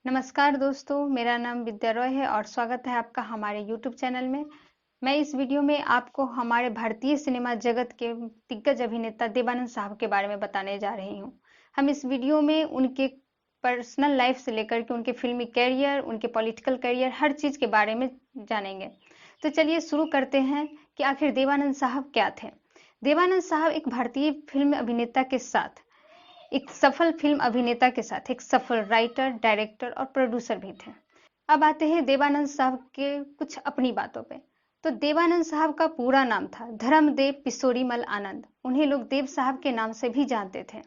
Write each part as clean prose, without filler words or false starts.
नमस्कार दोस्तों, मेरा नाम विद्या रॉय है और स्वागत है आपका हमारे YouTube चैनल में। मैं इस वीडियो में आपको हमारे भारतीय सिनेमा जगत के दिग्गज अभिनेता देवानंद साहब के बारे में बताने जा रही हूँ। हम इस वीडियो में उनके पर्सनल लाइफ से लेकर के उनके फिल्मी कैरियर, उनके पॉलिटिकल कैरियर, हर चीज़ के बारे में जानेंगे। तो चलिए शुरू करते हैं कि आखिर देवानंद साहब क्या थे। देवानंद साहब एक भारतीय फिल्म अभिनेता के साथ एक सफल फिल्म अभिनेता के साथ एक सफल राइटर, डायरेक्टर और प्रोड्यूसर भी थे। अब आते हैं देवानंद साहब के कुछ अपनी बातों पे। तो देवानंद साहब का पूरा नाम था धर्मदेव पिसोरीमल आनंद। उन्हें लोग देव साहब के नाम से भी जानते थे।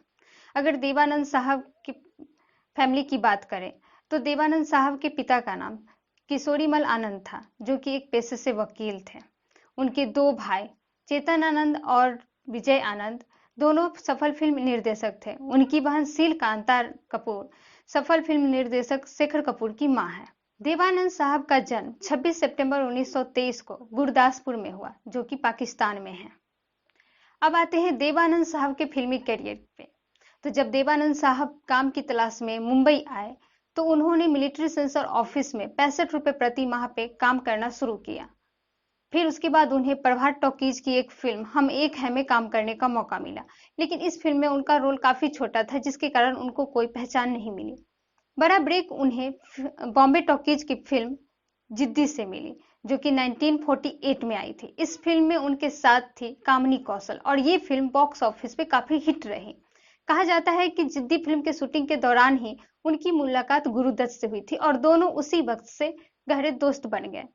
अगर देवानंद साहब की फैमिली की बात करें तो देवानंद साहब के पिता का नाम किशोरीमल आनंद था, जो कि एक पेशे से वकील थे। उनके दो भाई चेतन आनंद और विजय आनंद दोनों सफल फिल्म निर्देशक थे। उनकी बहन शील कांता कपूर सफल फिल्म निर्देशक शेखर कपूर की मां है। देवानंद साहब का जन्म 26 सितंबर 1923 को गुरदासपुर में हुआ, जो कि पाकिस्तान में है। अब आते हैं देवानंद साहब के फिल्मी करियर पे। तो जब देवानंद साहब काम की तलाश में मुंबई आए तो उन्होंने मिलिट्री सेंसर ऑफिस में 65 रुपए प्रति माह पे काम करना शुरू किया। फिर उसके बाद उन्हें प्रभात टॉकीज की एक फिल्म हम एक हैं में काम करने का मौका मिला, लेकिन इस फिल्म में उनका रोल काफी छोटा था, जिसके कारण उनको कोई पहचान नहीं मिली। बड़ा ब्रेक उन्हें बॉम्बे टॉकीज की फिल्म जिद्दी से मिली, जो कि 1948 में आई थी। इस फिल्म में उनके साथ थी कामिनी कौशल और ये फिल्म बॉक्स ऑफिस पे काफी हिट रही। कहा जाता है कि जिद्दी फिल्म के शूटिंग के दौरान ही उनकी मुलाकात गुरुदत्त से हुई थी और दोनों उसी वक्त से गहरे दोस्त बन गए।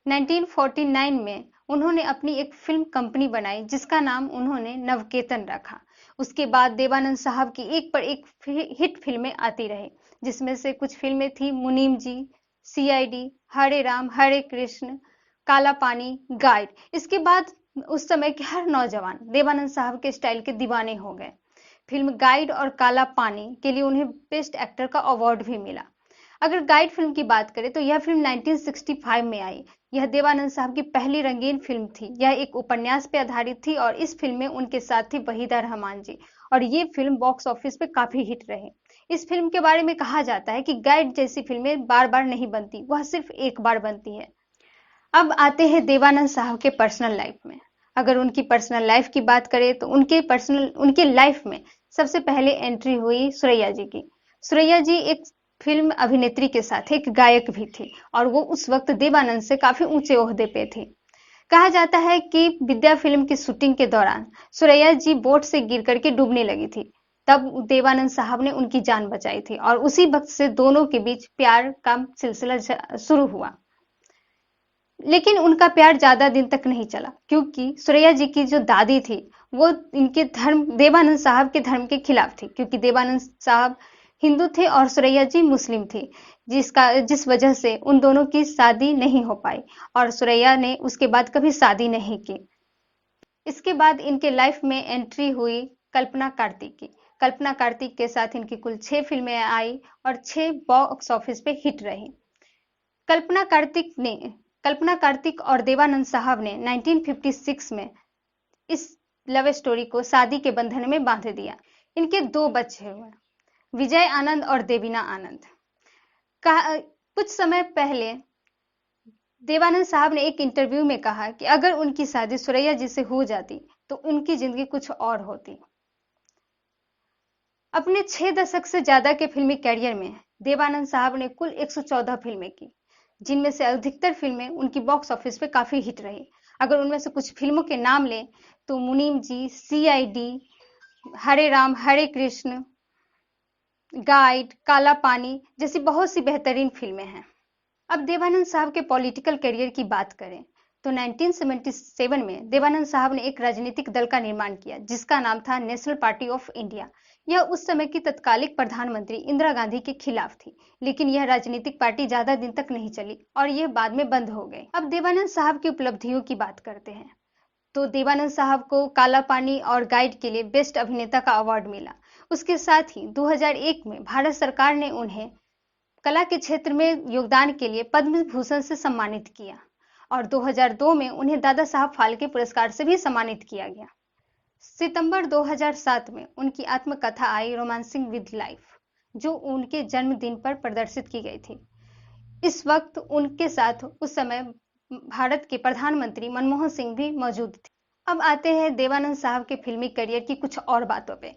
1949 में उन्होंने अपनी एक फिल्म कंपनी बनाई, जिसका नाम उन्होंने नवकेतन रखा। उसके बाद देवानंद साहब की एक पर एक हिट फिल्में आती रही, जिसमें से कुछ फिल्में थी मुनीम जी, सीआईडी, हरे राम हरे कृष्ण, काला पानी, गाइड। इसके बाद उस समय के हर नौजवान देवानंद साहब के स्टाइल के दीवाने हो गए। फिल्म गाइड और काला पानी के लिए उन्हें बेस्ट एक्टर का अवार्ड भी मिला। अगर गाइड फिल्म की बात करें तो यह फिल्म 1965 में आई। यह देवानंद साहब की पहली रंगीन फिल्म थी। यह एक उपन्यास पर आधारित थी और इस फिल्म में उनके साथ थी वहीदा रहमान जी और ये फिल्म बॉक्स ऑफिस पे काफी हिट रही। इस फिल्म के बारे में कहा जाता है कि गाइड जैसी फिल्में बार बार नहीं बनती, वह सिर्फ एक बार बनती है। अब आते हैं देवानंद साहब के पर्सनल लाइफ में। अगर उनकी पर्सनल लाइफ की बात करें तो उनके लाइफ में सबसे पहले एंट्री हुई सुरैया जी की। सुरैया जी एक फिल्म अभिनेत्री के साथ एक गायक भी थी और वो उस वक्त देवानंद से काफी ऊंचे ओहदे पे थी। कहा जाता है कि विद्या फिल्म की शूटिंग के दौरान सुरैया जी बोट से गिर करके डूबने लगी थी। तब देवानंद साहब ने उनकी जान बचाई थी और उसी वक्त से दोनों के बीच प्यार का सिलसिला शुरू हुआ। लेकिन उनका प्यार ज्यादा दिन तक नहीं चला, क्योंकि सुरैया जी की जो दादी थी वो इनके धर्म देवानंद साहब के धर्म के खिलाफ थी, क्योंकि देवानंद साहब हिंदू थे और सुरैया जी मुस्लिम थी, जिस वजह से उन दोनों की शादी नहीं हो पाई और सुरैया ने उसके बाद कभी शादी नहीं की। इसके बाद इनके लाइफ में एंट्री हुई कल्पना कार्तिक की। कल्पना कार्तिक के साथ इनकी कुल 6 फिल्में आई और 6 बॉक्स ऑफिस पे हिट रही। कल्पना कार्तिक ने कल्पना कार्तिक और देवानंद साहब ने 1956 में इस लव स्टोरी को शादी के बंधन में बांध दिया। इनके 2 बच्चे हुए, विजय आनंद और देवीना आनंद। कुछ समय पहले देवानंद साहब ने एक इंटरव्यू में कहा कि अगर उनकी शादी सुरैया जी से हो जाती तो उनकी जिंदगी कुछ और होती। अपने 6 दशक से ज्यादा के फिल्मी कैरियर में देवानंद साहब ने कुल 114 फिल्में की, जिनमें से अधिकतर फिल्में उनकी बॉक्स ऑफिस पे काफी हिट रही। अगर उनमें से कुछ फिल्मों के नाम लें तो मुनीम जी, सीआईडी, हरे राम हरे कृष्ण, गाइड, काला पानी जैसी बहुत सी बेहतरीन फिल्में हैं। अब देवानंद साहब के पॉलिटिकल करियर की बात करें तो 1977 में देवानंद साहब ने एक राजनीतिक दल का निर्माण किया, जिसका नाम था नेशनल पार्टी ऑफ इंडिया। यह उस समय की तत्कालिक प्रधानमंत्री इंदिरा गांधी के खिलाफ थी, लेकिन यह राजनीतिक पार्टी ज्यादा दिन तक नहीं चली और यह बाद में बंद हो गई। अब देवानंद साहब की उपलब्धियों की बात करते हैं तो देवानंद साहब को काला पानी और गाइड के लिए बेस्ट अभिनेता का अवार्ड मिला। उसके साथ ही 2001 में भारत सरकार ने उन्हें कला के क्षेत्र में योगदान के लिए पद्म भूषण से सम्मानित किया और 2002 में उन्हें दादा साहब फाल्के पुरस्कार से भी सम्मानित किया गया। सितंबर 2007 में उनकी आत्मकथा आई रोमांसिंग विद लाइफ, जो उनके जन्मदिन पर प्रदर्शित की गई थी। इस वक्त उनके साथ उस समय भारत के प्रधानमंत्री मनमोहन सिंह भी मौजूद थे। अब आते हैं देवानंद साहब के फिल्मी करियर की कुछ और बातों पे।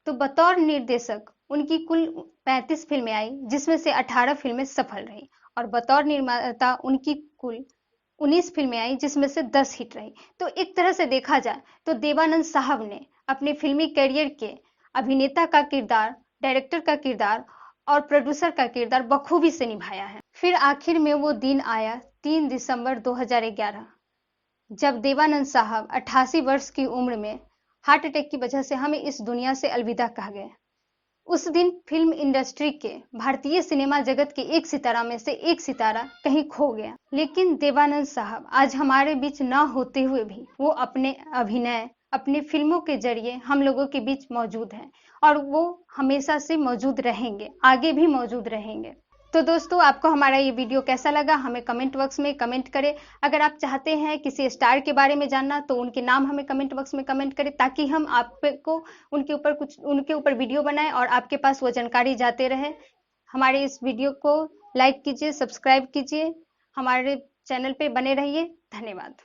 तो बतौर निर्देशक उनकी कुल 35 फिल्में आई, जिसमें से 18 फिल्में सफल रही, और बतौर निर्माता उनकी कुल 19 फिल्में आई, जिसमें से 10 हिट रही। तो एक तरह से देखा जाए तो देवानंद साहब ने अपने फिल्मी करियर के अभिनेता का किरदार, डायरेक्टर का किरदार और प्रोड्यूसर का किरदार बखूबी से निभाया है। फिर आखिर में वो दिन आया 3 दिसंबर 2011, जब देवानंद साहब 88 वर्ष की उम्र में हार्ट अटैक की वजह से हमें इस दुनिया से अलविदा कहा गया। उस दिन फिल्म इंडस्ट्री के, भारतीय सिनेमा जगत के एक सितारा में से एक सितारा कहीं खो गया। लेकिन देवानंद साहब आज हमारे बीच ना होते हुए भी वो अपने अभिनय, अपने फिल्मों के जरिए हम लोगों के बीच मौजूद हैं, और वो हमेशा से मौजूद रहेंगे, आगे भी मौजूद रहेंगे। तो दोस्तों, आपको हमारा ये वीडियो कैसा लगा हमें कमेंट बॉक्स में कमेंट करें। अगर आप चाहते हैं किसी स्टार के बारे में जानना तो उनके नाम हमें कमेंट बॉक्स में कमेंट करें, ताकि हम आपको उनके ऊपर वीडियो बनाएं और आपके पास वो जानकारी जाते रहे। हमारे इस वीडियो को लाइक कीजिए, सब्सक्राइब कीजिए, हमारे चैनल पे बने रहिए। धन्यवाद।